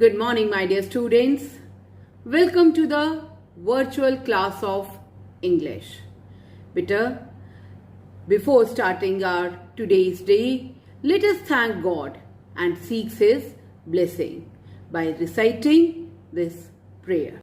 Good morning, my dear students. Welcome to the virtual class of English. Beta, before starting our today's day, let us thank God and seek His blessing by reciting this prayer.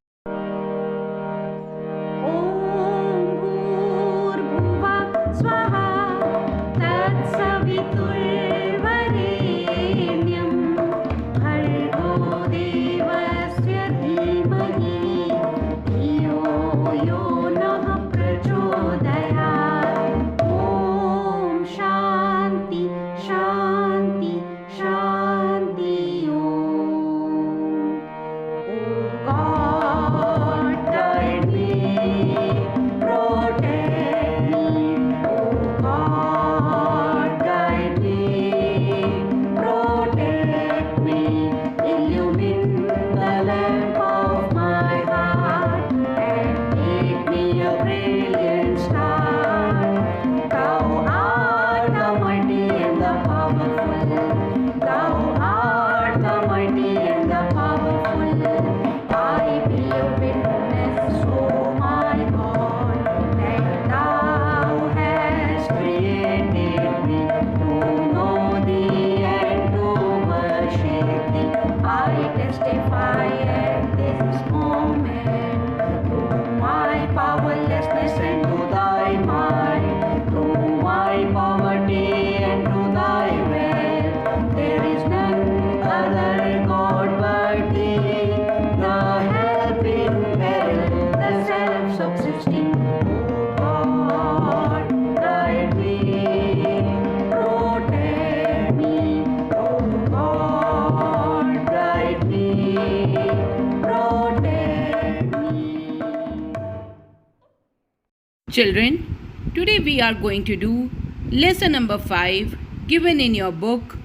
Children, today we are going to do lesson number 5 given in your book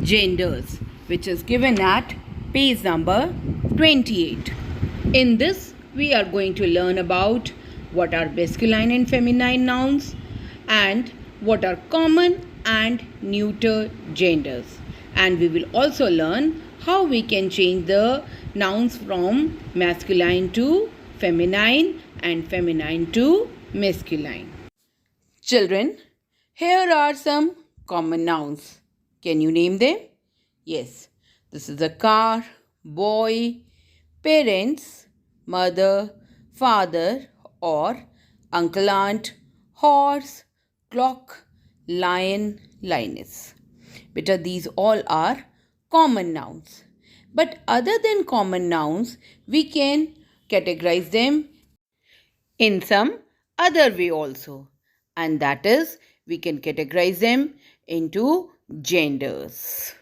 Genders, which is given at page number 28. In this, we are going to learn about what are masculine and feminine nouns and what are common and neuter genders. And we will also learn how we can change the nouns from masculine to feminine and feminine to masculine. Children, here are some common nouns. Can you name them? Yes, this is a car, boy, parents, mother, father or uncle, aunt, horse, clock, lion, lioness. Beta, these all are common nouns. But other than common nouns, we can categorize them in some other way also, and that is we can categorize them into genders.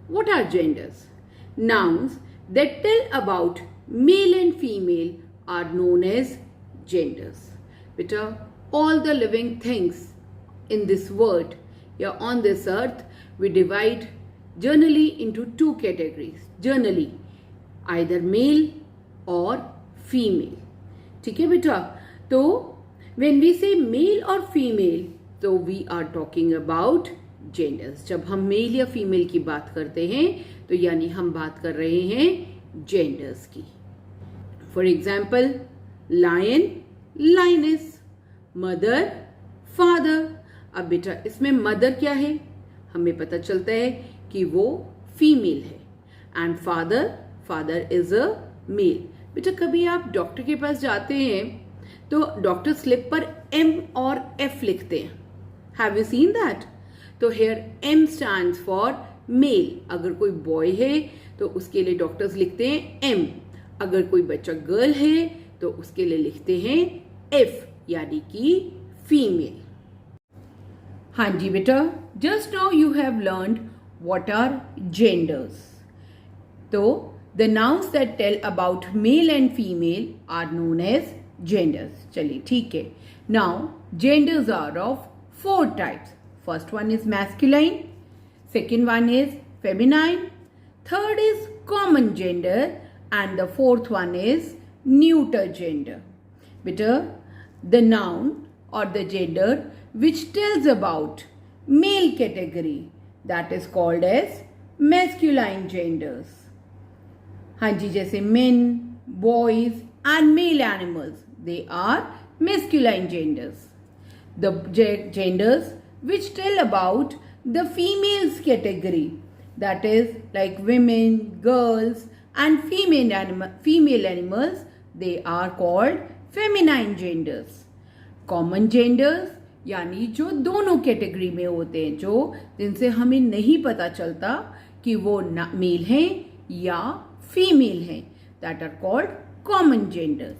What are genders? Nouns that tell about male and female are known as genders. Beta, all the living things in this world, here on this earth, we divide generally into two categories. Generally, either male or female. ठीक है बेटा? तो when we say male or female, so we are talking about genders. जब हम mail या female की बात करते हैं तो यानी हम बात कर रहे हैं genders की. For example, lion, lioness, mother, father. अब बेटा इसमें mother क्या है? हमें पता चलता है कि वो फीमेल है and father is a male. बेटा कभी आप डॉक्टर के पास जाते हैं तो डॉक्टर स्लिप पर M और F लिखते हैं. Have you seen that? तो here M stands for male. अगर कोई बॉय है तो उसके लिए डॉक्टर्स लिखते हैं M. अगर कोई बच्चा गर्ल है तो उसके लिए लिखते हैं F यानी कि फीमेल. हाँ जी बेटा, just now you have learned what are genders. तो the nouns that tell about male and female are known as genders. चलिए ठीक है. Now genders are of 4 types. First one is masculine, second one is feminine, third is common gender and the fourth one is neuter gender. Beta, the noun or the gender which tells about male category, that is called as masculine genders. हाँ जी, जैसे men, boys and male animals, they are masculine genders. The genders which tell about the females category, that is like women, girls and female animals, they are called feminine genders. Common genders यानी जो दोनों category में होते हैं, जो जिनसे हमें नहीं पता चलता कि वो मेल हैं या फीमेल हैं, that are called common genders.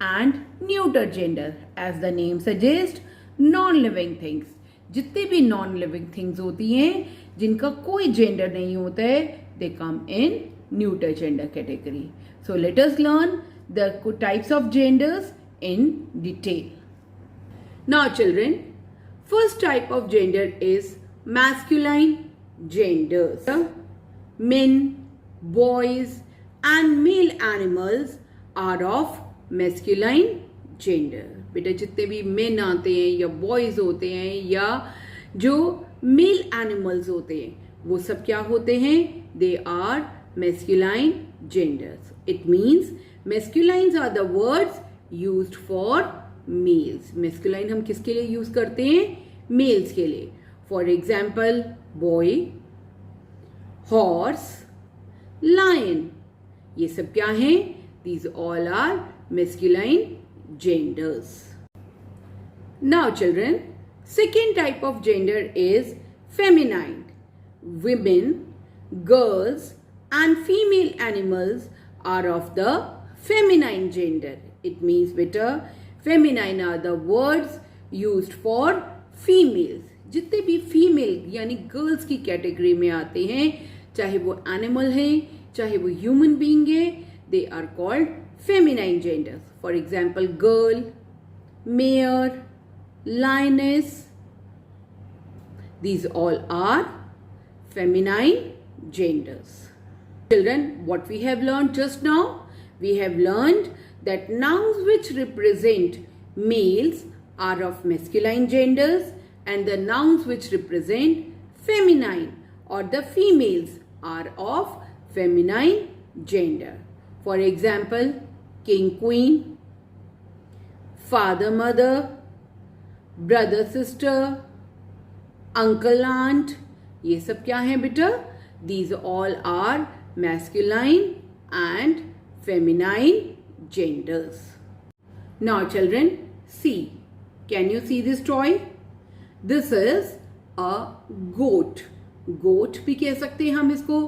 And neuter gender, as the name suggests, non-living things. जितने भी non-living things होती हैं जिनका कोई gender नहीं होता है, they come in neuter gender category. So let us learn the types of genders in detail. Now children, first type of gender is masculine genders. Men, boys and male animals are of masculine gender. बेटा जितने भी men आते हैं या boys होते हैं या जो male animals होते हैं वो सब क्या होते हैं? They are masculine genders. It means masculines are the words used for males. Masculine हम किसके लिए यूज करते हैं? Males के लिए. For example, boy, horse, lion. ये सब क्या हैं? These all are masculine genders. Now children, second type of gender is feminine. Women, girls and female animals are of the feminine gender. It means beta feminine are the words used for females. जितने भी female यानी girls की category में आते हैं, चाहे वो animal हैं चाहे वो ह्यूमन बीइंग है, they are called feminine genders. For example, girl, mare, lioness. These all are feminine genders. Children, what we have learned just now? We have learned that nouns which represent males are of masculine genders and the nouns which represent feminine or the females are of feminine gender. For example, king, queen, father, mother, brother, sister, uncle, aunt. ये सब क्या है बेटा? These all are masculine and feminine genders. Now children, see. Can you see this toy? This is a goat. Goat भी कह सकते हैं हम इसको,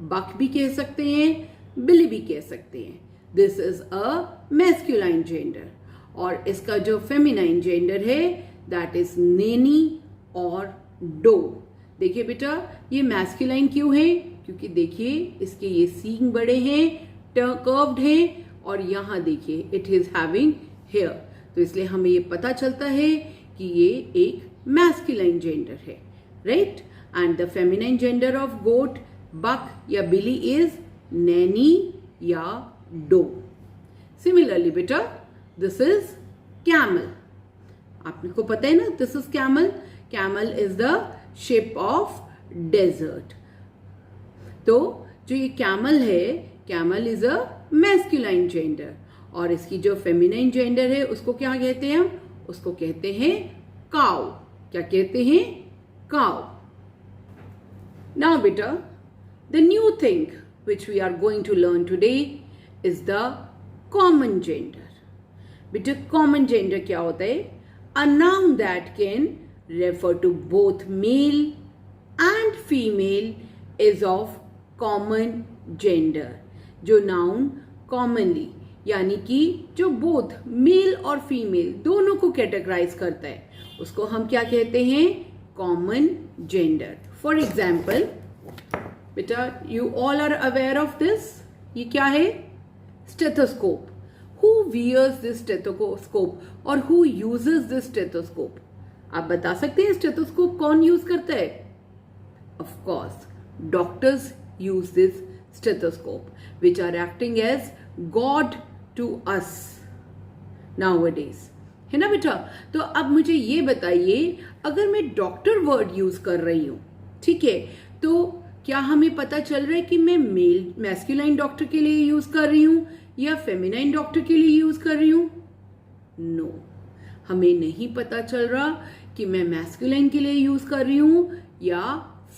buck भी कह सकते हैं, बिल्ली भी कह सकते हैं. This is a masculine gender. और इसका जो feminine gender है, that is nanny और doe. देखिए बेटा, ये masculine क्यों है? क्योंकि देखिए इसके ये सींग बड़े हैं, कर्व्ड हैं और यहाँ देखिए it is having hair. तो इसलिए हमें ये पता चलता है कि ये एक masculine gender है, right? And the feminine gender of goat, buck या बिल्ली is nanny या doe. Similarly बेटा, this is camel. आपको पता है ना, this is camel. Camel is the shape of desert. तो जो ये camel है, camel is a masculine gender और इसकी जो feminine gender है उसको क्या कहते हैं हम? उसको कहते हैं cow. क्या कहते हैं? Cow. Now beta, the new thing which we are going to learn today is the common gender. Beta, common gender क्या होता है? A noun that can refer to both male and female is of common gender. जो noun commonly यानी कि जो both male और female दोनों को categorize करता है उसको हम क्या कहते हैं? Common gender. For example, बेटा you all are aware of this. ये क्या है? Stethoscope. Who wears this stethoscope or who uses this stethoscope? आप बता सकते हैं स्टेथोस्कोप कौन यूज करता है? Of course, doctors use this stethoscope, which are acting as God to us nowadays. है ना बेटा? तो अब मुझे ये बताइए, अगर मैं डॉक्टर वर्ड यूज कर रही हूं, ठीक है, तो क्या हमें पता चल रहा है कि मैं मेल मैस्कुलाइन डॉक्टर के लिए यूज कर रही हूं या फेमिनाइन डॉक्टर के लिए यूज कर रही हूं? नो, हमें नहीं पता चल रहा कि मैं मैस्कुलाइन के लिए यूज कर रही हूं या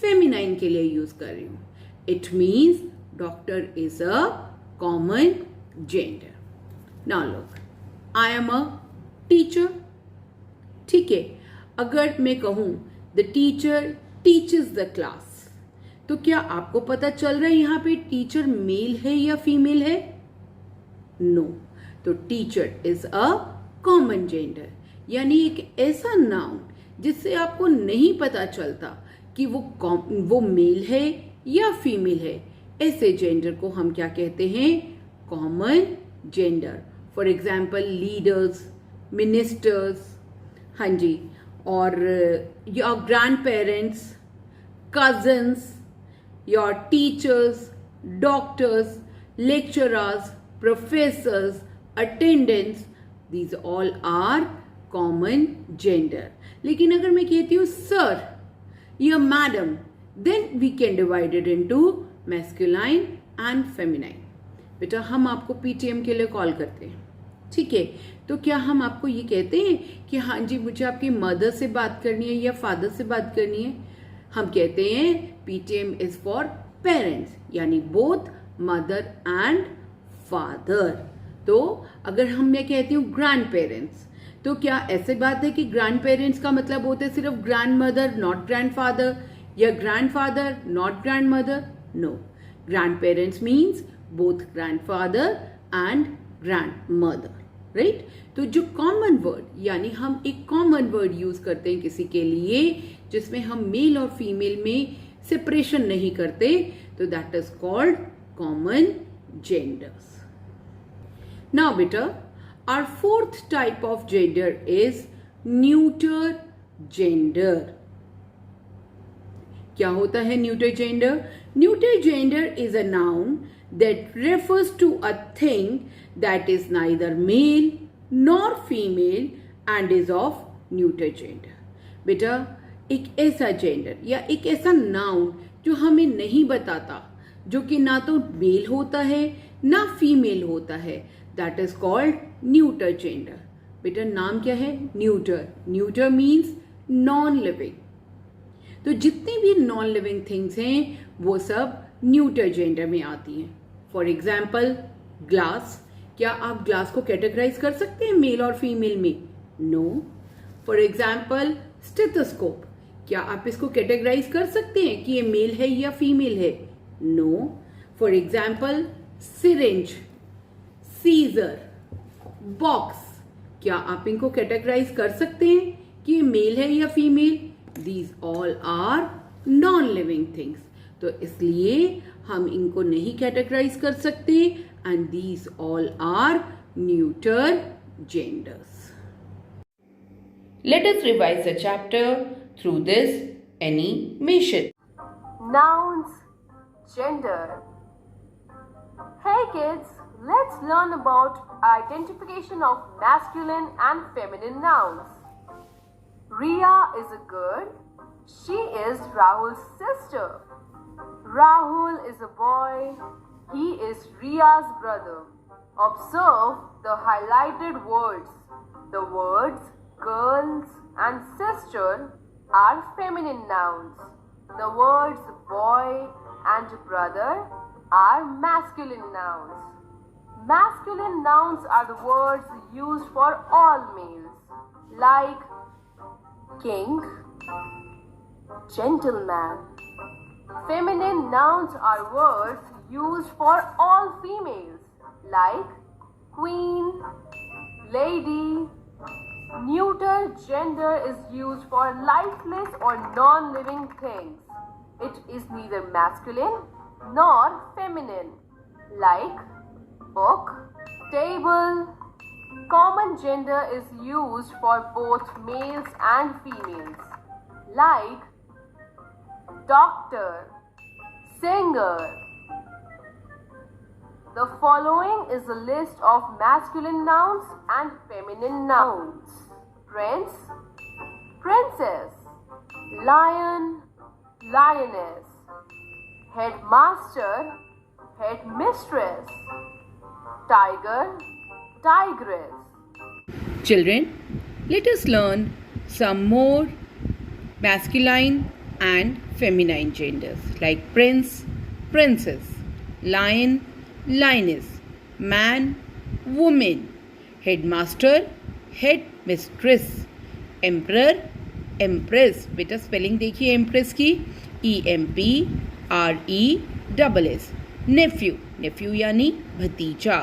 फेमिनाइन के लिए यूज कर रही हूं. It means doctor is a common gender. Now look, I am a teacher. ठीक है, अगर मैं कहूं the teacher teaches the class, तो क्या आपको पता चल रहा है यहां पे टीचर मेल है या फीमेल है? नो. तो teacher is a common gender, यानी एक ऐसा नाउन जिससे आपको नहीं पता चलता कि वो मेल है या फीमेल है. ऐसे जेंडर को हम क्या कहते हैं? Common gender. For example leaders, ministers, हाँ जी, और your grand parents, cousins, your teachers, doctors, lecturers, professors, attendants, these all are common gender. लेकिन अगर मैं कहती हूँ सर या madam, then we can divide it into masculine and feminine. बेटा हम आपको पीटीएम के लिए कॉल करते हैं, ठीक है, तो क्या हम आपको ये कहते हैं कि हाँ जी मुझे आपकी मदर से बात करनी है या फादर से बात करनी है? हम कहते हैं पीटीएम इज फॉर पेरेंट्स, यानी बोथ मदर एंड फादर. तो अगर मैं कहती हूँ ग्रैंड पेरेंट्स, तो क्या ऐसी बात है कि ग्रैंड पेरेंट्स का मतलब होता है सिर्फ grandmother not grandfather, या grandfather not grandmother? No, grandparents means both grandfather and grandmother, right? तो जो कॉमन वर्ड, यानी हम एक कॉमन वर्ड यूज करते हैं किसी के लिए जिसमें हम मेल और फीमेल में सेपरेशन नहीं करते, तो that is called common genders. Now beta, our fourth type of gender is neuter gender. क्या होता है neuter gender? Neuter gender is a noun that refers to a thing that is neither male nor female and is of neuter gender. बेटा एक ऐसा gender या एक ऐसा noun जो हमें नहीं बताता, जो कि ना तो मेल होता है ना फीमेल होता है, that is called neuter gender. बेटा नाम क्या है? Neuter. Neuter means non living. तो जितनी भी नॉन लिविंग थिंग्स हैं वो सब न्यूटर जेंडर में आती हैं. For example glass. क्या आप ग्लास को कैटेगराइज कर सकते हैं मेल और फीमेल में? नो. For example stethoscope. क्या आप इसको कैटेगराइज कर सकते हैं कि ये मेल है या फीमेल है? No. For example syringe, scissor, box. क्या आप इनको कैटेगराइज कर सकते हैं कि ये मेल है या female? These all are non living things. तो इसलिए हम इनको नहीं कैटेगराइज कर सकते, and these all are neuter genders. Let us revise the chapter through this animation. Nouns, gender. Hey kids, let's learn about identification of masculine and feminine nouns. Riya is a girl. She is Rahul's sister. Rahul is a boy. He is Riya's brother. Observe the highlighted words. The words girls and sister are feminine nouns. The words boy and brother are masculine nouns. Masculine nouns are the words used for all males, like king, gentleman. Feminine nouns are words used for all females, like queen, lady. Neuter gender is used for lifeless or non-living things. It is neither masculine nor feminine, like book, table. Common gender is used for both males and females, like doctor, singer. The following is a list of masculine nouns and feminine nouns. Prince, princess, lion, lioness, headmaster, headmistress, tiger, tigress. Children, let us learn some more masculine and feminine genders like prince, princess, lion, lioness, man, woman, headmaster, headmistress, emperor, empress. बेटा spelling देखिए empress की EMPRESS. Neiphiu, Neiphiu यानी भतीजा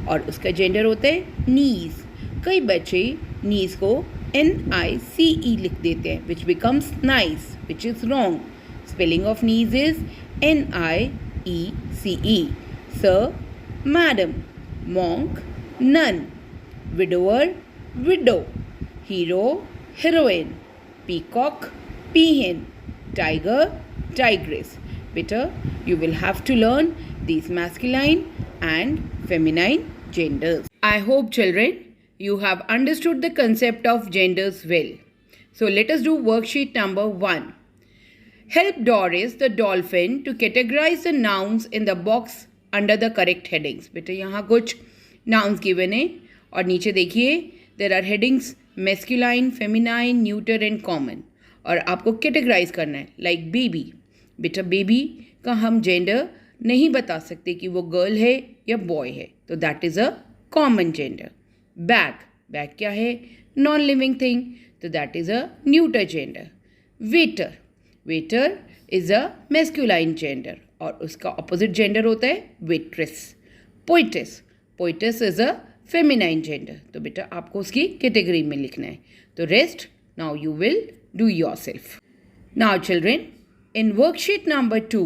और उसका gender होता है नीस. कई बच्चे नीस को NICE लिख देते हैं which becomes nice, which is wrong. Spelling of niece is NIECE. Sir, madam, monk, nun, widower, widow, hero, heroine, peacock, peahen, tiger, tigress. Better, you will have to learn these masculine and feminine genders. I hope, children, you have understood the concept of genders well. So let us do worksheet number 1. Help Doris the dolphin to categorize the nouns in the box under the correct headings. बेटे यहाँ कुछ nouns given है और नीचे देखिए there are headings masculine, feminine, neuter and common और आपको categorize करना है like baby. बेटा baby का हम gender नहीं बता सकते कि वो girl है या boy है तो that is a common gender. Bag, bag क्या है नॉन लिविंग थिंग तो that is a neuter gender. Waiter, waiter is a masculine gender और उसका ऑपोजिट जेंडर होता है waitress. Poetess, poetess is a feminine gender तो बेटा आपको उसकी कैटेगरी में लिखना है. तो rest now you will do yourself. Now children, in worksheet number 2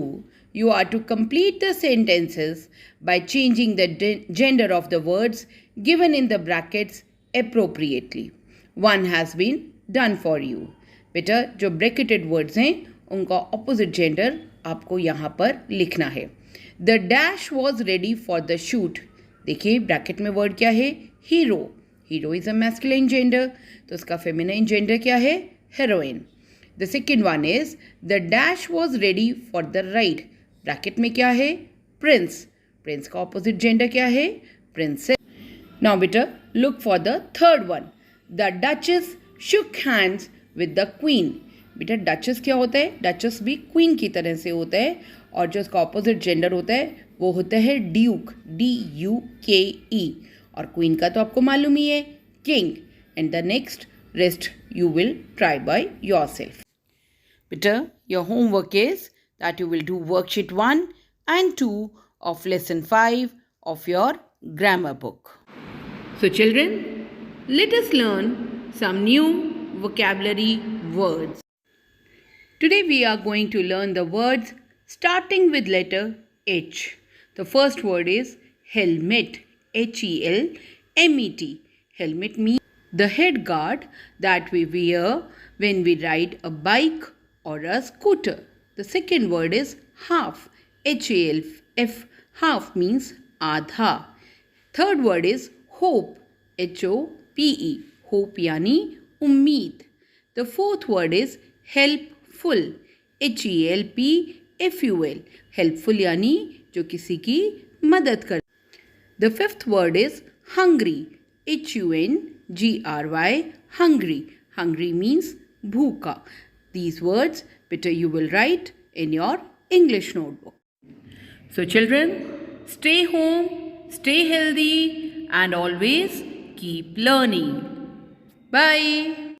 you are to complete the sentences by changing the gender of the words given in the brackets appropriately. One has been done for you. बेटा जो bracketed words हैं उनका opposite gender आपको यहाँ पर लिखना है. The dash was ready for the shoot. देखिए ब्रैकेट में वर्ड क्या है hero. Hero is a masculine gender तो उसका फेमिनाइन जेंडर क्या है heroin. The second one is the dash was ready for the ride. Bracket में क्या है प्रिंस. प्रिंस का ऑपोजिट जेंडर क्या है प्रिंसेस. नाउ बेटा look for the third one. The duchess shook hands with the queen. बेटा duchess क्या होता है डचेस भी क्वीन की तरह से होता है और जो उसका ऑपोजिट जेंडर होता है वो होता है ड्यूक DUKE और क्वीन का तो आपको मालूम ही है king. And the next rest you will try by yourself. Peter, your homework is that you will do worksheet 1 and 2 of lesson 5 of your grammar book. So children, let us learn some new vocabulary words. Today we are going to learn the words starting with letter H. The first word is helmet. HELMET. Helmet means the head guard that we wear when we ride a bike or a scooter. The second word is half. HALF. Half means आधा. Third word is hope. HOPE. Hope यानी उम्मीद. The fourth word is helpful. HELPFUL. Helpful यानी जो किसी की मदद कर. The fifth word is hungry. HUNGRY. Hungry. Hungry means bhuka. These words better you will write in your English notebook. So children, stay home, stay healthy and always keep learning. Bye.